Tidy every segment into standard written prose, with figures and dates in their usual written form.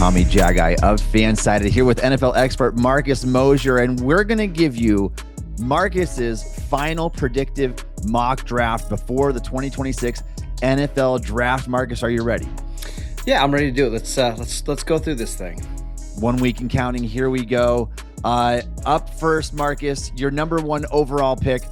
call me Jaggi of FanSided, here with NFL expert Marcus Mosher, and we're going to give you Marcus's final predictive mock draft before the 2026 NFL Draft. Marcus, are you ready? Yeah, I'm ready to do it. Let's go through this thing. 1 week and counting. Here we go. Up first, Marcus, your number one overall pick.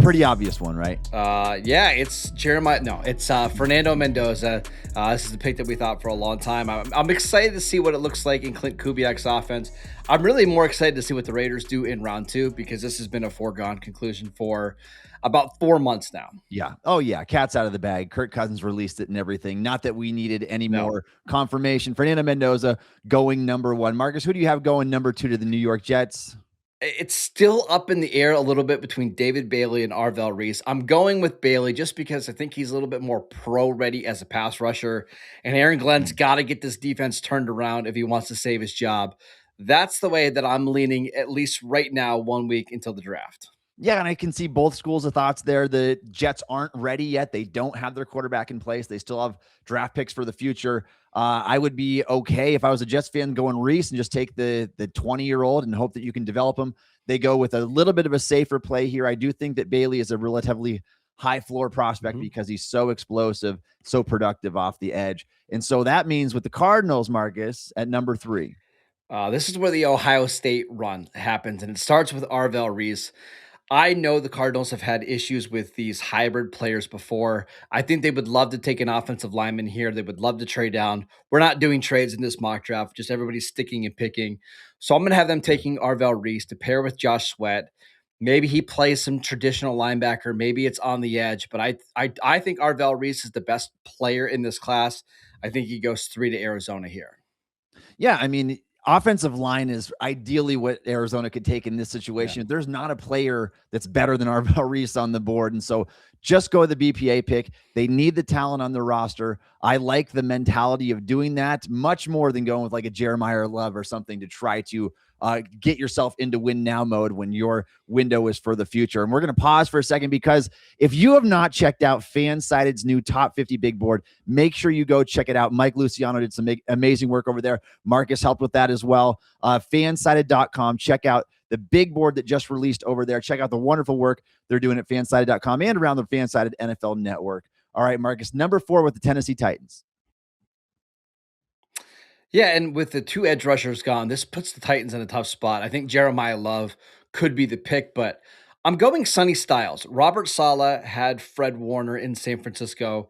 Pretty obvious one, right? Yeah, it's Jeremiah. No, it's Fernando Mendoza. This is the pick that we thought for a long time. I'm excited to see what it looks like in Clint Kubiak's offense. I'm really more excited to see what the Raiders do in round 2, because this has been a foregone conclusion for about 4 months now. Yeah. Oh, yeah. Cat's out of the bag. Kirk Cousins released it and everything. Not that we needed any more confirmation. Fernando Mendoza going number 1. Marcus, who do you have going number 2 to the New York Jets? It's still up in the air a little bit between David Bailey and Arvell Reese. I'm going with Bailey just because I think he's a little bit more pro-ready as a pass rusher. And Aaron Glenn's got to get this defense turned around if he wants to save his job. That's the way that I'm leaning, at least right now, 1 week until the draft. Yeah, and I can see both schools of thoughts there. The Jets aren't ready yet. They don't have their quarterback in place. They still have draft picks for the future. I would be okay if I was a Jets fan going Reese and just take the 20-year-old and hope that you can develop him. They go with a little bit of a safer play here. I do think that Bailey is a relatively high floor prospect because he's so explosive, so productive off the edge. And so that means with the Cardinals, Marcus, at number 3. This is where the Ohio State run happens, and it starts with Arvell Reese. I know the Cardinals have had issues with these hybrid players before. I think they would love to take an offensive lineman here. They would love to trade down. We're not doing trades in this mock draft, just everybody's sticking and picking. So I'm going to have them taking Arvell Reese to pair with Josh Sweat. Maybe he plays some traditional linebacker. Maybe it's on the edge. But I think Arvell Reese is the best player in this class. I think he goes 3 to Arizona here. Yeah, I mean, offensive line is ideally what Arizona could take in this situation. Yeah. There's not a player that's better than Arvell Reese on the board. And so just go the BPA pick. They need the talent on the roster. I like the mentality of doing that much more than going with like a Jeremiah Love or something to try to get yourself into win now mode when your window is for the future. And we're going to pause for a second, because if you have not checked out FanSided's new top 50 big board, make sure you go check it out. Mike Luciano did some amazing work over there. Marcus helped with that as well. FanSided.com. Check out the big board that just released over there. Check out the wonderful work they're doing at FanSided.com and around the FanSided NFL Network. All right, Marcus, number 4 with the Tennessee Titans. Yeah, and with the 2 edge rushers gone, this puts the Titans in a tough spot. I think Jeremiah Love could be the pick, but I'm going Sonny Styles. Robert Saleh had Fred Warner in San Francisco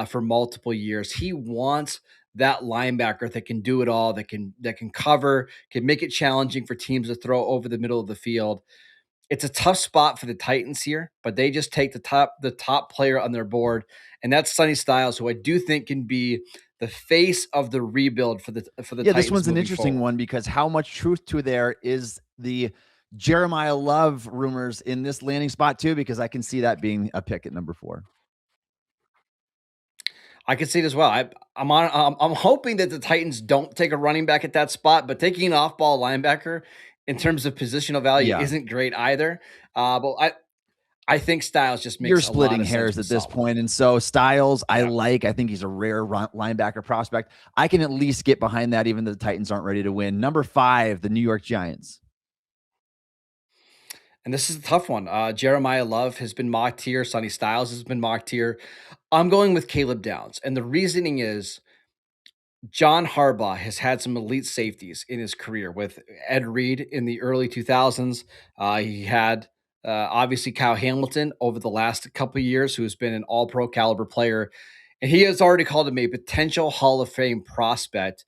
for multiple years. He wants that linebacker that can do it all, that can cover, can make it challenging for teams to throw over the middle of the field. It's a tough spot for the Titans here, but they just take the top player on their board, and that's Sonny Styles, who I do think can be the face of the rebuild for the Titans. This one's an interesting one, because how much truth to there is the Jeremiah Love rumors in this landing spot too, because I can see that being a pick at number 4. I can see it as well. I'm hoping that the Titans don't take a running back at that spot, but taking an off-ball linebacker in terms of positional value isn't great either. But I think Styles just makes You're splitting hairs at this point. And so Styles, I think he's a rare linebacker prospect. I can at least get behind that, even though the Titans aren't ready to win. Number 5, the New York Giants. And this is a tough one. Jeremiah Love has been mocked here. Sonny Styles has been mocked here. I'm going with Caleb Downs. And the reasoning is John Harbaugh has had some elite safeties in his career with Ed Reed in the early 2000s. He had obviously Kyle Hamilton over the last couple of years, who has been an all-pro caliber player. And he has already called him a potential Hall of Fame prospect.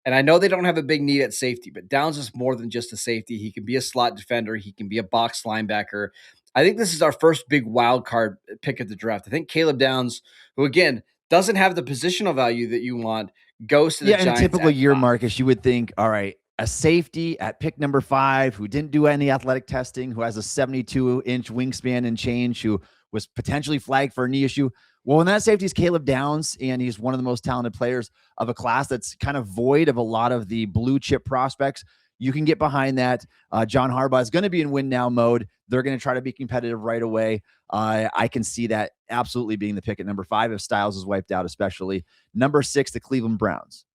And I know they don't have a big need at safety, but Downs is more than just a safety. He can be a slot defender. He can be a box linebacker. I think this is our first big wild card pick of the draft. I think Caleb Downs, who again doesn't have the positional value that you want, goes to the Giants. In a typical year, Marcus, you would think, all right, a safety at pick number 5 who didn't do any athletic testing, who has a 72-inch wingspan and change, who was potentially flagged for a knee issue. Well, when that safety is Caleb Downs, and he's one of the most talented players of a class that's kind of void of a lot of the blue chip prospects, you can get behind that. John Harbaugh is going to be in win now mode. They're going to try to be competitive right away. I can see that absolutely being the pick at number 5 if Styles is wiped out, especially. Number 6, the Cleveland Browns.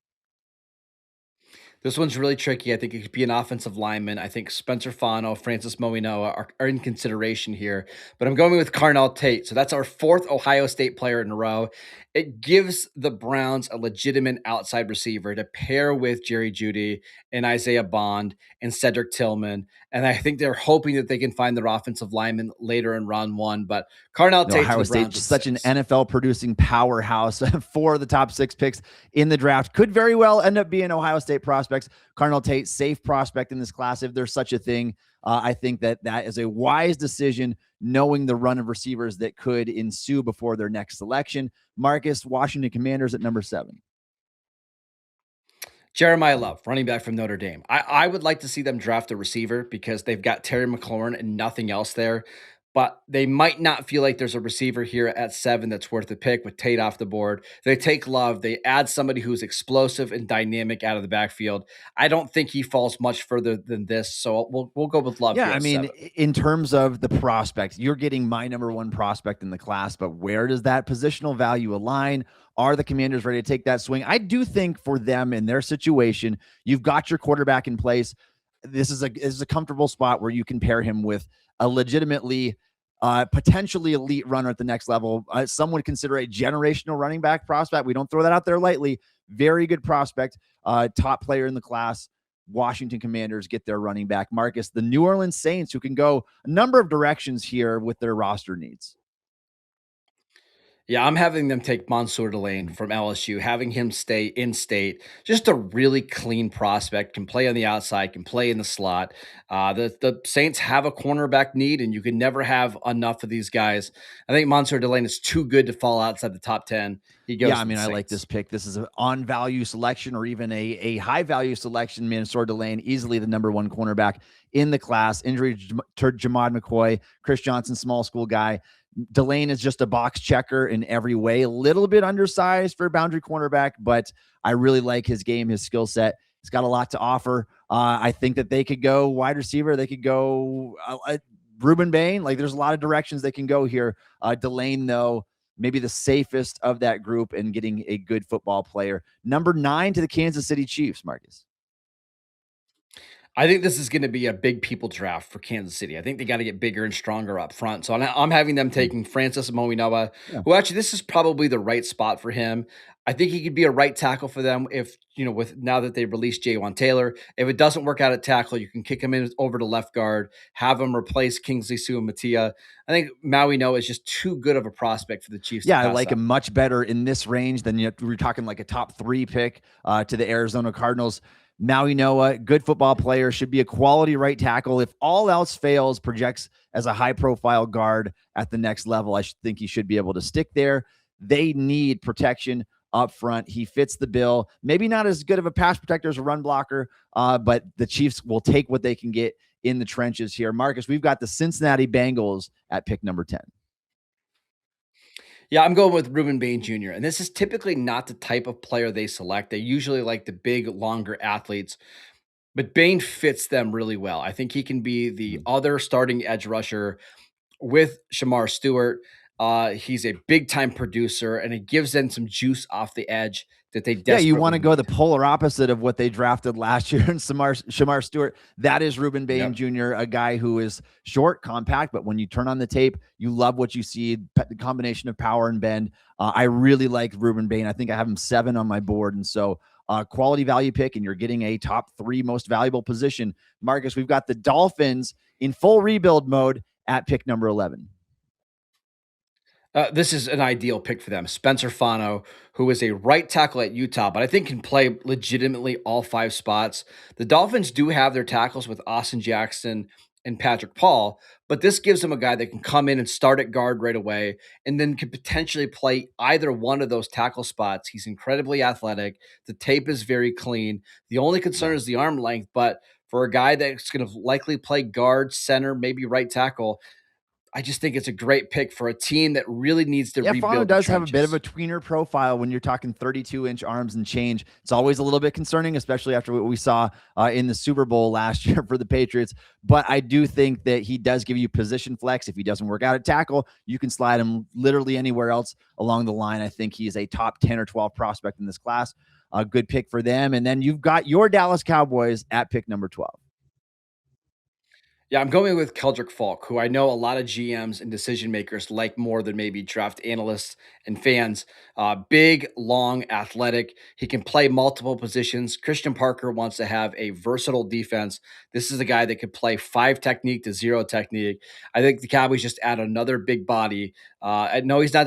This one's really tricky. I think it could be an offensive lineman. I think Spencer Fano, Francis Moinoa are in consideration here, but I'm going with Carnell Tate. So that's our fourth Ohio State player in a row. It gives the Browns a legitimate outside receiver to pair with Jerry Jeudy and Isaiah Bond and Cedric Tillman. And I think they're hoping that they can find their offensive lineman later in round one. But Carnell Tate to Ohio the State, Browns at just such an 6. NFL producing powerhouse. Four of the top 6 picks in the draft could very well end up being Ohio State prospects. Carnell Tate, safe prospect in this class, if there's such a thing. I think that is a wise decision, knowing the run of receivers that could ensue before their next selection. Marcus, Washington Commanders at number 7. Jeremiah Love, running back from Notre Dame. I would like to see them draft a receiver because they've got Terry McLaurin and nothing else there. But they might not feel like there's a receiver here at 7 that's worth a pick with Tate off the board. They take Love, they add somebody who's explosive and dynamic out of the backfield. I don't think he falls much further than this, so we'll go with Love Yeah, here I at mean, 7. in terms of the prospect, you're getting my number 1 prospect in the class, but where does that positional value align? Are the Commanders ready to take that swing? I do think for them in their situation, you've got your quarterback in place. This is a comfortable spot where you can pair him with a legitimately potentially elite runner at the next level. Some would consider a generational running back prospect. We don't throw that out there lightly. Very good prospect, top player in the class. Washington Commanders get their running back. Marcus, the New Orleans Saints, who can go a number of directions here with their roster needs. Yeah, I'm having them take Mansour Delane from LSU, having him stay in state. Just a really clean prospect, can play on the outside, can play in the slot. The Saints have a cornerback need, and you can never have enough of these guys. I think Mansour Delane is too good to fall outside the top 10. He Yeah, goes I to the mean, I like this Saints. pick. This is an on value selection or even a high value selection. Mansour Delane, easily the number 1 cornerback in the class. Injury to Jamad McCoy, Chris Johnson, small school guy. Delane is just a box checker in every way, a little bit undersized for a boundary cornerback, but I really like his game, his skill set. He's got a lot to offer. I think that they could go wide receiver. They could go Ruben Bain. Like, there's a lot of directions they can go here. Delane, though, maybe the safest of that group and getting a good football player. Number 9 to the Kansas City Chiefs, Marcus. I think this is going to be a big people draft for Kansas City. I think they got to get bigger and stronger up front. So I'm having them taking Francis Moinoa, Yeah. who actually this is probably the right spot for him. I think he could be a right tackle for them if, with now that they released Jaywan Taylor. If it doesn't work out at tackle, you can kick him in over to left guard, have him replace Kingsley Sue and Matia. I think Maui Noah is just too good of a prospect for the Chiefs to Yeah, I pass like up. him much better in this range than we're talking like a top 3 pick to the Arizona Cardinals. Maui Noah, good football player, should be a quality right tackle. If all else fails, projects as a high profile guard at the next level. I think he should be able to stick there. They need protection up front. He fits the bill. Maybe not as good of a pass protector as a run blocker, but the Chiefs will take what they can get in the trenches here. Marcus, we've got the Cincinnati Bengals at pick number 10. Yeah, I'm going with Ruben Bain Jr. And this is typically not the type of player they select. They usually like the big, longer athletes, but Bain fits them really well. I think he can be the other starting edge rusher with Shamar Stewart. He's a big time producer, and it gives them some juice off the edge that they Yeah, you want desperately to go the need. polar opposite of what they drafted last year in Shamar Stewart. That is Ruben Bain Yep. Jr., a guy who is short, compact, but when you turn on the tape, you love what you see, the combination of power and bend. I really like Ruben Bain. I think I have him 7 on my board, and so quality value pick, and you're getting a top 3 most valuable position. Marcus, we've got the Dolphins in full rebuild mode at pick number 11. This is an ideal pick for them. Spencer Fano, who is a right tackle at Utah, but I think can play legitimately all 5 spots. The Dolphins do have their tackles with Austin Jackson and Patrick Paul, but this gives them a guy that can come in and start at guard right away and then could potentially play either one of those tackle spots. He's incredibly athletic. The tape is very clean. The only concern is the arm length, but for a guy that's going to likely play guard, center, maybe right tackle, I just think it's a great pick for a team that really needs to Yeah, Fano rebuild the does have a bit of a trenches. tweener profile when you're talking 32-inch arms and change. It's always a little bit concerning, especially after what we saw in the Super Bowl last year for the Patriots. But I do think that he does give you position flex. If he doesn't work out at tackle, you can slide him literally anywhere else along the line. I think he's a top 10 or 12 prospect in this class. A good pick for them. And then you've got your Dallas Cowboys at pick number 12. Yeah, I'm going with Keldrick Falk, who I know a lot of GMs and decision makers like more than maybe draft analysts and fans. Big, long, athletic. He can play multiple positions. Christian Parker wants to have a versatile defense. This is a guy that could play 5 technique to 0 technique. I think the Cowboys just add another big body. I know he's not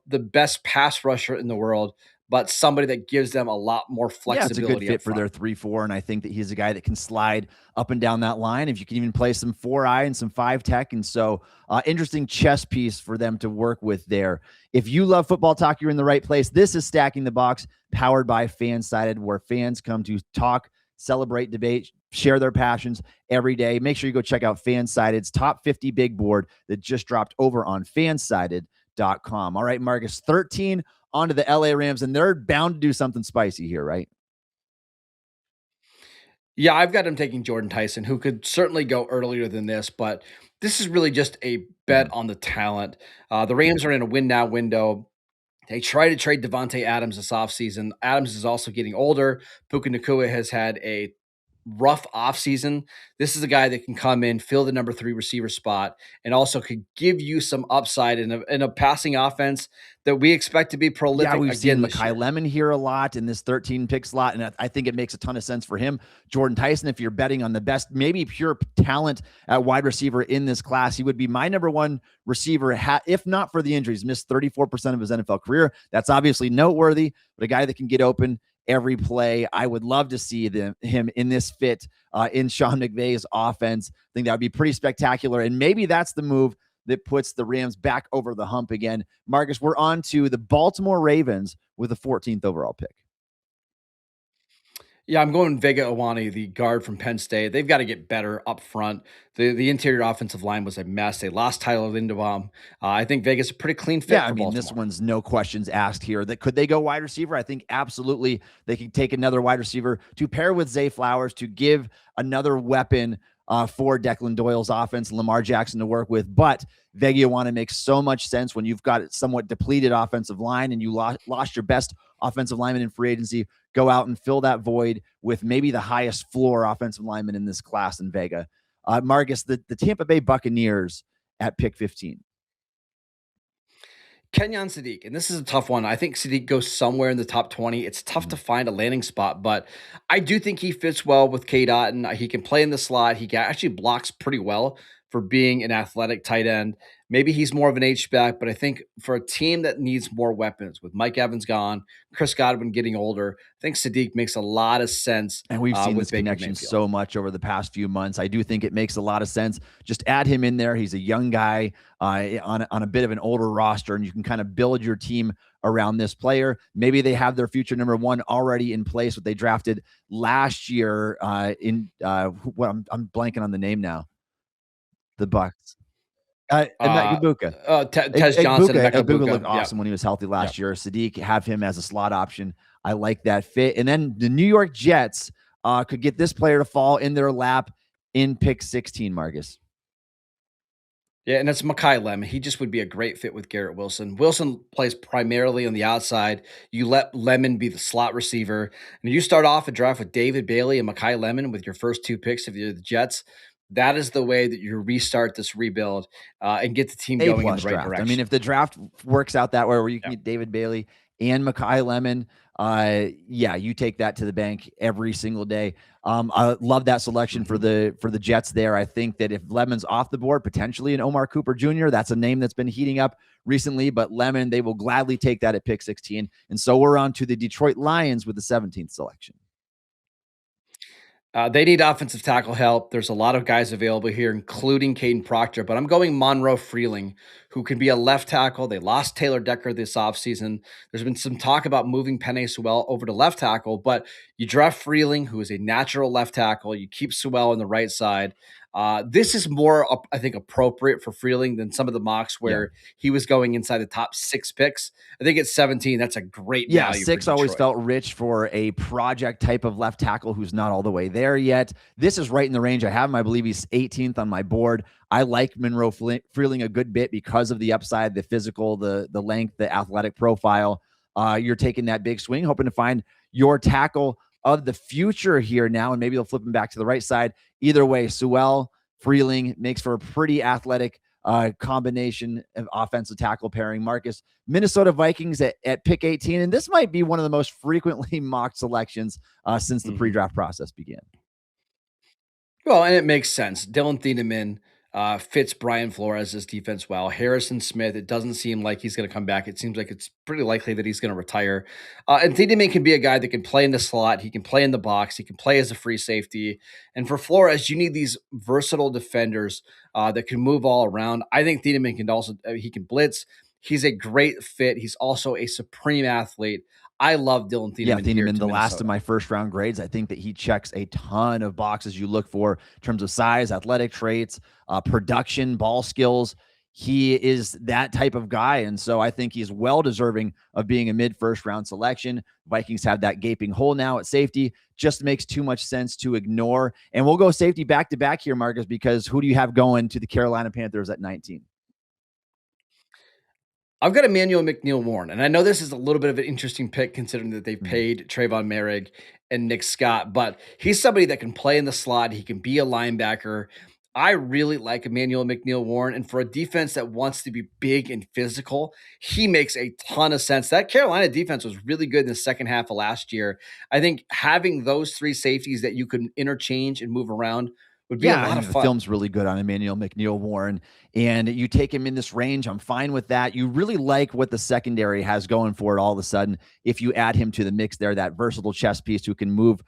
the best pass rusher in the world, but somebody that gives them a lot more Yeah, it's a good flexibility up fit for front. their 3-4. And I think that he's a guy that can slide up and down that line. If you can even play some 4-eye and some 5 tech. And so, interesting chess piece for them to work with there. If you love football talk, you're in the right place. This is Stacking the Box, powered by FanSided, where fans come to talk, celebrate, debate, share their passions every day. Make sure you go check out FanSided's top 50 big board that just dropped over on fansided.com. All right, Marcus, 13 onto the LA Rams, and they're bound to do something spicy here, right? Yeah, I've got him taking Jordan Tyson, who could certainly go earlier than this, but this is really just a bet Mhm. on the talent. The Rams are in a win now window. They try to trade Devontae Adams this offseason. Adams is also getting older. Puka Nakua has had a rough offseason. This is a guy that can come in, fill the number 3 receiver spot, and also could give you some upside in a passing offense that we expect to be Yeah, prolific we've seen again this Makai year. Lemon here a lot in this 13 pick slot, and I think it makes a ton of sense for him. Jordan Tyson, if you're betting on the best, maybe pure talent at wide receiver in this class, he would be my number one receiver, if not for the injuries. Missed 34% of his NFL career. That's obviously noteworthy, but a guy that can get open every play. I would love to see him in this fit in Sean McVay's offense. I think that would be pretty spectacular, and maybe that's the move that puts the Rams back over the hump again. Marcus, we're on to the Baltimore Ravens with the 14th overall pick. Yeah, I'm going Vega Awani, the guard from Penn State. They've got to get better up front. The interior offensive line was a mess. They lost Tyler Linderbaum. I think Vegas a pretty clean Yeah, fit I for mean, this Baltimore. one's no questions asked here. That could they go wide receiver? I think absolutely they could take another wide receiver to pair with Zay Flowers to give another weapon for Declan Doyle's offense and Lamar Jackson to work with. But Vegiawana makes so much sense when you've got a somewhat depleted offensive line and you lost your best offensive lineman in free agency. Go out and fill that void with maybe the highest floor offensive lineman in this class in Vega. Marcus, the Tampa Bay Buccaneers at pick 15. Kenyon Sadiq, and this is a tough one. I think Sadiq goes somewhere in the top 20. It's tough to find a landing spot, but I do think he fits well with K. Dotton. He can play in the slot. Actually blocks pretty well for being an athletic tight end. Maybe he's more of an H-back, but I think for a team that needs more weapons, with Mike Evans gone, Chris Godwin getting older, I think Sadiq makes a lot of sense And we've seen with this Baker connection Mayfield. so much over the past few months. I do think it makes a lot of sense. Just add him in there. He's a young guy on a bit of an older roster, and you can kind of build your team around this player. Maybe they have their future number one already in place. What they drafted last year what I'm blanking on the name now. The Bucks. Uh, Igbuka. Tez Johnson and Becca Igbuka looked Buka. awesome Yep. when he was healthy last Yep. year. Sadiq, have him as a slot option. I like that fit. And then the New York Jets could get this player to fall in their lap in pick 16, Marcus. Yeah, and it's Makai Lemon. He just would be a great fit with Garrett Wilson. Wilson plays primarily on the outside. You let Lemon be the slot receiver. And you start off a draft with David Bailey and Makai Lemon with your first 2 picks if you're the Jets. That is the way that you restart this rebuild and get the team A going in plus the right draft. I mean, direction. if the draft works out that way where you can Yeah. get David Bailey and Makai Lemon, yeah, you take that to the bank every single day. I love that selection for the Jets there. I think that if Lemon's off the board, potentially an Omar Cooper Jr., that's a name that's been heating up recently, but Lemon, they will gladly take that at pick 16. And so we're on to the Detroit Lions with the 17th selection. They need offensive tackle help. There's a lot of guys available here, including Caden Proctor, but I'm going Monroe Freeling, who can be a left tackle. They lost Taylor Decker this offseason. There's been some talk about moving Penei Sewell over to left tackle, but you draft Freeling, who is a natural left tackle. You keep Sewell on the right side. This is more, I think, appropriate for Freeling than some of the mocks Yeah. where he was going inside the top 6 picks. I think at 17, that's a great Yeah, value for 6 always Detroit. felt rich for a project type of left tackle who's not all the way there yet. This is right in the range I have him. I believe he's 18th on my board. I like Monroe Freeling a good bit because of the upside, the physical, the length, the athletic profile. You're taking that big swing, hoping to find your tackle of the future here now, and maybe they'll flip him back to the right side. Either way, Sewell, Freeling makes for a pretty athletic combination of offensive tackle pairing. Marcus, Minnesota Vikings at pick 18. And this might be one of the most frequently mocked selections since the pre-draft process began. Well, and it makes sense. Dylan Thieneman fits Brian Flores' defense well. Harrison Smith, it doesn't seem like he's going to come back. It seems like it's pretty likely that he's going to retire. And Thieneman can be a guy that can play in the slot. He can play in the box. He can play as a free safety. And for Flores, you need these versatile defenders that can move all around. I think Thieneman can also, he can blitz. He's a great fit. He's also a supreme athlete. I love Dylan Thieneman. Yeah, Thieneman, the Minnesota. last of my first round grades. I think that he checks a ton of boxes you look for in terms of size, athletic traits, production, ball skills. He is that type of guy. And so I think he's well deserving of being a mid first round selection. Vikings have that gaping hole now at safety. Just makes too much sense to ignore. And we'll go safety back to back here, Marcus, because who do you have going to the Carolina Panthers at 19? I've got Emmanuel McNeil-Warren, and I know this is a little bit of an interesting pick considering that they've paid Trayvon Merrick and Nick Scott, but he's somebody that can play in the slot. He can be a linebacker. I really like Emmanuel McNeil-Warren, and for a defense that wants to be big and physical, he makes a ton of sense. That Carolina defense was really good in the second half of last year. I think having those three safeties that you could interchange and move around would be a lot of The fun. film's really good on Emmanuel McNeil-Warren, and you take him in this range. I'm fine with that. You really like what the secondary has going for it all of a sudden. If you add him to the mix there, that versatile chess piece who can move,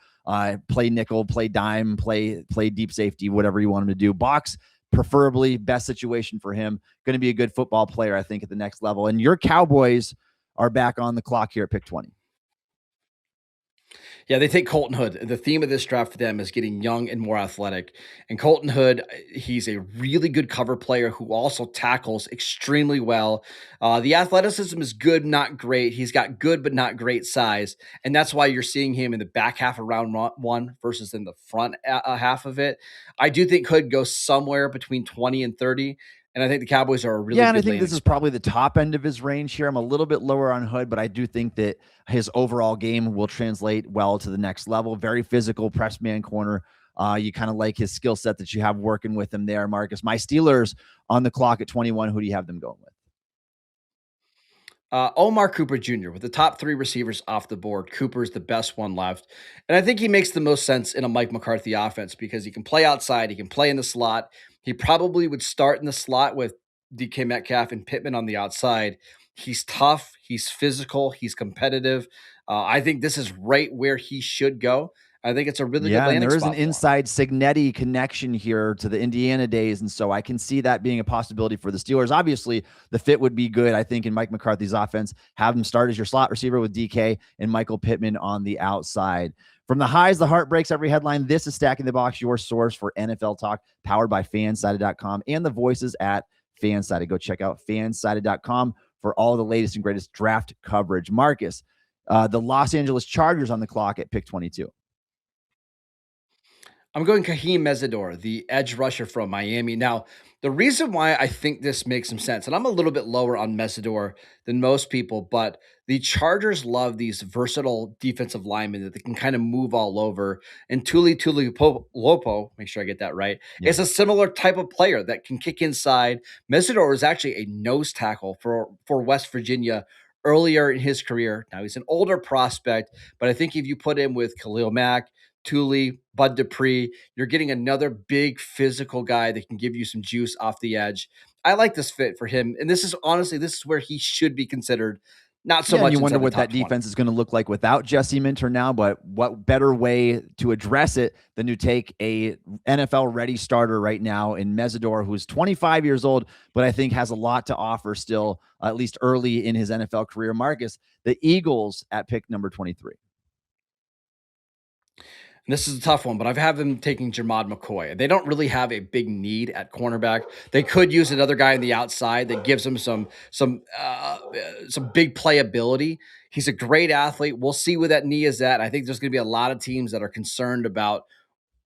play nickel, play dime, play deep safety, whatever you want him to do. Box, preferably, best situation for him. Going to be a good football player, I think, at the next level. And your Cowboys are back on the clock here at pick 20. Yeah, they take Colton Hood. The theme of this draft for them is getting young and more athletic. And Colton Hood, he's a really good cover player who also tackles extremely well. The athleticism is good, not great. He's got good but not great size. And that's why you're seeing him in the back half of round one versus in the front half of it. I do think Hood goes somewhere between 20 and 30. And I think the Cowboys are a really and I good think this is spot. probably the top end of his range here. I'm a little bit lower on Hood, but I do think that his overall game will translate well to the next level. Very physical, press man corner. You kind of like his skill set that you have working with him there, Marcus. My Steelers on the clock at 21. Who do you have them going with? Omar Cooper Jr. with the top three receivers off the board. Cooper's the best one left. And I think he makes the most sense in a Mike McCarthy offense because he can play outside. He can play in the slot. He probably would start in the slot with DK Metcalf and Pittman on the outside. He's tough. He's physical. He's competitive. I think this is right where he should go. I think it's a really good And landing there is spot an for him. inside Signetti connection here to the Indiana days. And so I can see that being a possibility for the Steelers. Obviously, the fit would be good, I think, in Mike McCarthy's offense. Have him start as your slot receiver with DK and Michael Pittman on the outside. From the highs, the heart breaks every headline. This is Stacking the Box, your source for NFL talk, powered by FanSided.com and the voices at FanSided. Go check out FanSided.com for all the latest and greatest draft coverage. Marcus, the Los Angeles Chargers on the clock at pick 22. I'm going Kaheem Mesidor, the edge rusher from Miami. Now, the reason why I think this makes some sense, and I'm a little bit lower on Mesidor than most people, but the Chargers love these versatile defensive linemen that they can kind of move all over. And Tuli Lopo, make sure I get that right, is a similar type of player that can kick inside. Mesidor is actually a nose tackle for West Virginia earlier in his career. Now, he's an older prospect, but I think if you put him with Khalil Mack, Thule, Bud Dupree, you're getting another big physical guy that can give you some juice off the edge. I like this fit for him. And this is honestly, this is where he should be considered not so Yeah, and much you wonder inside the what that top 20. defense is going to look like without Jesse Minter now, but what better way to address it than to take a NFL-ready starter right now in Mesidor, who's 25 years old, but I think has a lot to offer still, at least early in his NFL career. Marcus, the Eagles at pick number 23. And this is a tough one, but I've had them taking Jermod McCoy. They don't really have a big need at cornerback. They could use another guy on the outside that gives them some big playability. He's a great athlete. We'll see where that knee is at. I think there's going to be a lot of teams that are concerned about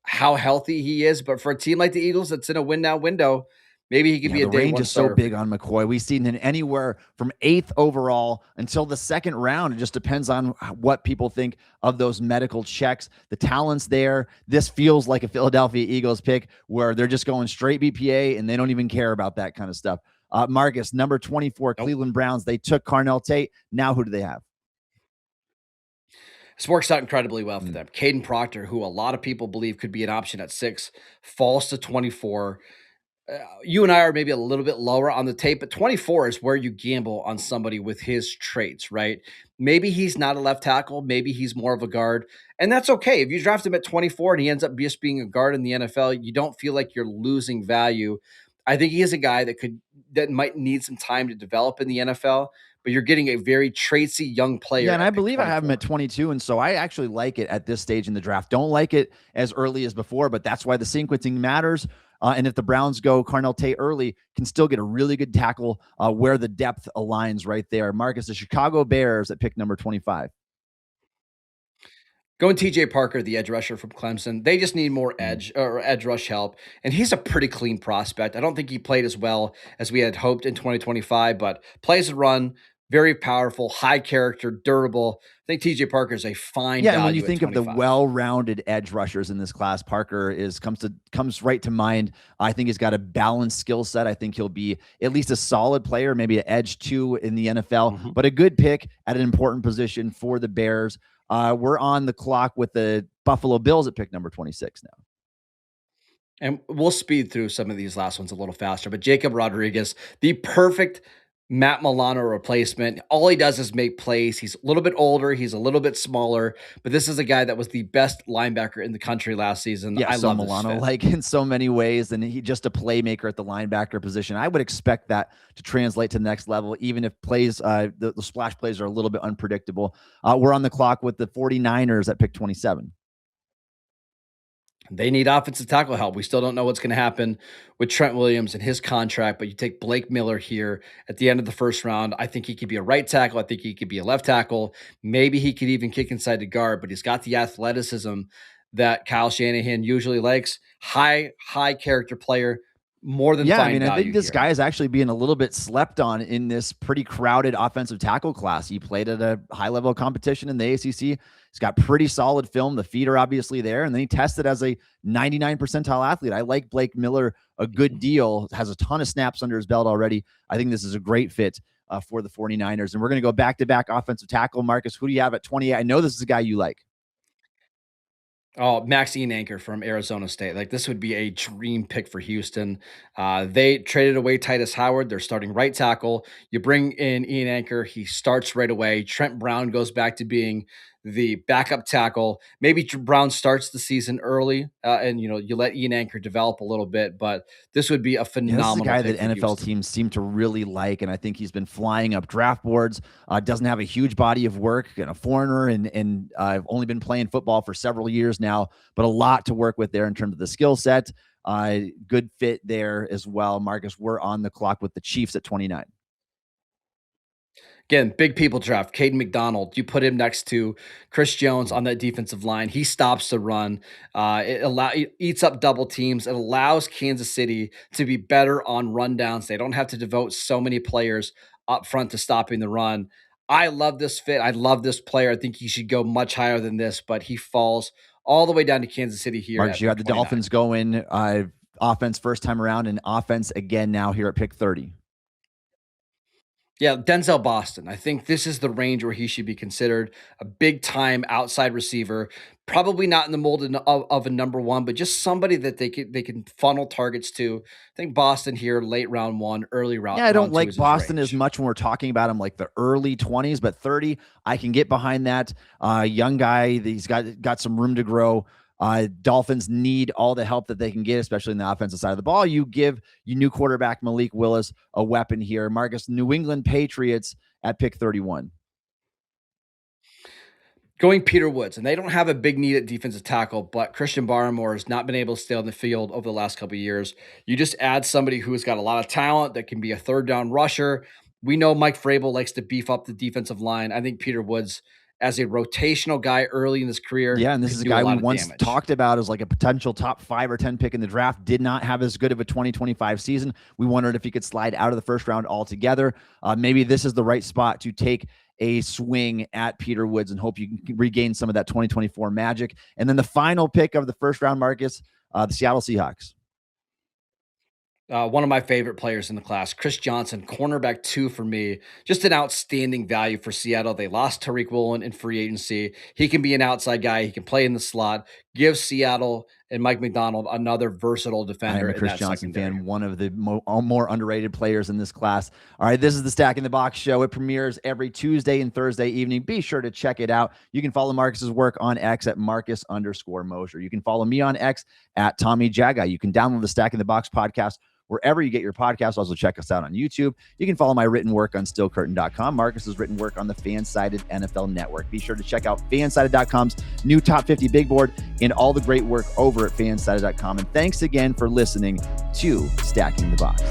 how healthy he is. But for a team like the Eagles that's in a win now window, maybe he could Yeah, be a the day range one is so starter for big you. on McCoy. We've seen him anywhere from 8th overall until the second round. It just depends on what people think of those medical checks. The talent's there. This feels like a Philadelphia Eagles pick where they're just going straight BPA and they don't even care about that kind of stuff. Marcus, number 24, Nope. Cleveland Browns. They took Carnell Tate. Now who do they have? This works out incredibly well for them. Caden Proctor, who a lot of people believe could be an option at 6, falls to 24. You and I are maybe a little bit lower on the tape, but 24 is where you gamble on somebody with his traits, right? Maybe he's not a left tackle. Maybe he's more of a guard. And that's okay. If you draft him at 24 and he ends up just being a guard in the NFL, you don't feel like you're losing value. I think he is a guy that might need some time to develop in the NFL, but you're getting a very traitsy young Yeah, player and I at pick believe I have him at 24. 22. And so I actually like it at this stage in the draft. Don't like it as early as before, but that's why the sequencing matters. And if the Browns go Carnell Tate early, can still get a really good tackle where the depth aligns right there. Marcus, the Chicago Bears at pick number 25. Going TJ Parker, the edge rusher from Clemson. They just need more Mm. edge rush help. And he's a pretty clean prospect. I don't think he played as well as we had hoped in 2025, but plays a run, very powerful, high character, durable. I think TJ Parker is a fine Yeah, and when you value at think of the 25. well-rounded edge rushers in this class, Parker comes right to mind. I think he's got a balanced skill set. I think he'll be at least a solid player, maybe an edge 2 in the NFL, Mhm. but a good pick at an important position for the Bears. We're on the clock with the Buffalo Bills at pick number 26 now. And we'll speed through some of these last ones a little faster. But Jacob Rodriguez, the perfect Matt Milano replacement. All he does is make plays. He's a little bit older. He's a little bit smaller. But this is a guy that was the best linebacker in the country last season. Yeah, I so love this Milano, fit. like in so many ways, and he just a playmaker at the linebacker position. I would expect that to translate to the next level, even if plays, the splash plays are a little bit unpredictable. We're on the clock with the 49ers at pick 27. They need offensive tackle help. We still don't know what's going to happen with Trent Williams and his contract, but you take Blake Miller here at the end of the first round. I think he could be a right tackle. I think he could be a left tackle. Maybe he could even kick inside the guard, but he's got the athleticism that Kyle Shanahan usually likes. High character player, more than Yeah, I fine mean, I think value this here. guy is actually being a little bit slept on in this pretty crowded offensive tackle class. He played at a high level of competition in the ACC. He's got pretty solid film. The feet are obviously there. And then he tested as a 99 percentile athlete. I like Blake Miller a good deal, has a ton of snaps under his belt already. I think this is a great fit for the 49ers. And we're going to go back to back offensive tackle. Marcus, who do you have at 28? I know this is a guy you like. Oh, Max Ian Anchor from Arizona State. Like this would be a dream pick for Houston. They traded away Titus Howard. They're starting right tackle. You bring in Ian Anchor. He starts right away. Trent Brown goes back to being the backup tackle. Maybe Brown starts the season early, and you let Ian Anchor develop a little bit. But this would be a Yeah, this is a phenomenal guy pick that for NFL Houston. teams seem to really like, and I think he's been flying up draft boards. Doesn't have a huge body of work, and a foreigner, and I've only been playing football for several years now, but a lot to work with there in terms of the skill set. Good fit there as well. Marcus, we're on the clock with the Chiefs at 29. Again, big people draft. Caden McDonald, you put him next to Chris Jones on that defensive line. He stops the run. It eats up double teams. It allows Kansas City to be better on rundowns. They don't have to devote so many players up front to stopping the run. I love this fit. I love this player. I think he should go much higher than this, but he falls all the way down to Kansas City here Marcus, at you pick had the 29. Dolphins going offense first time around, and offense again now here at pick 30. Yeah, Denzel Boston. I think this is the range where he should be considered a big time outside receiver. Probably not in the mold of a number one, but just somebody that they can funnel targets to. I think Boston here, late round one, early round Yeah, I don't round two like is his Boston as range. much when we're talking about him like the early 20s, but 30, I can get behind that. Young guy, he's got some room to grow. Dolphins need all the help that they can get, especially in the offensive side of the ball. You give your new quarterback Malik Willis a weapon here. Marcus, New England Patriots at pick 31. Going Peter Woods, and they don't have a big need at defensive tackle, but Christian Barmore has not been able to stay on the field over the last couple of years. You just add somebody who has got a lot of talent that can be a third down rusher. We know Mike Vrabel likes to beef up the defensive line. I think Peter Woods, as a rotational guy early in his career, Yeah, and this is could a do a guy we lot of once damage. talked about as like a potential top 5 or 10 pick in the draft. Did not have as good of a 2025 season. We wondered if he could slide out of the first round altogether. Maybe this is the right spot to take a swing at Peter Woods and hope you can regain some of that 2024 magic. And then the final pick of the first round, Marcus, the Seattle Seahawks. One of my favorite players in the class, Chris Johnson, cornerback 2 for me. Just an outstanding value for Seattle. They lost Tariq Woolen in free agency. He can be an outside guy. He can play in the slot. Give Seattle and Mike McDonald another versatile I defender am a in Chris that Johnson secondary. fan, one of the more underrated players in this class. All right, this is the Stack in the Box show. It premieres every Tuesday and Thursday evening. Be sure to check it out. You can follow Marcus's work on X at Marcus_Mosher. You can follow me on X at Tommy Jaggi. You can download the Stack in the Box podcast wherever you get your podcasts. Also check us out on YouTube. You can follow my written work on stillcurtain.com. Marcus's written work on the FanSided NFL Network. Be sure to check out FanSided.com's new top 50 big board and all the great work over at FanSided.com. And thanks again for listening to Stacking the Box.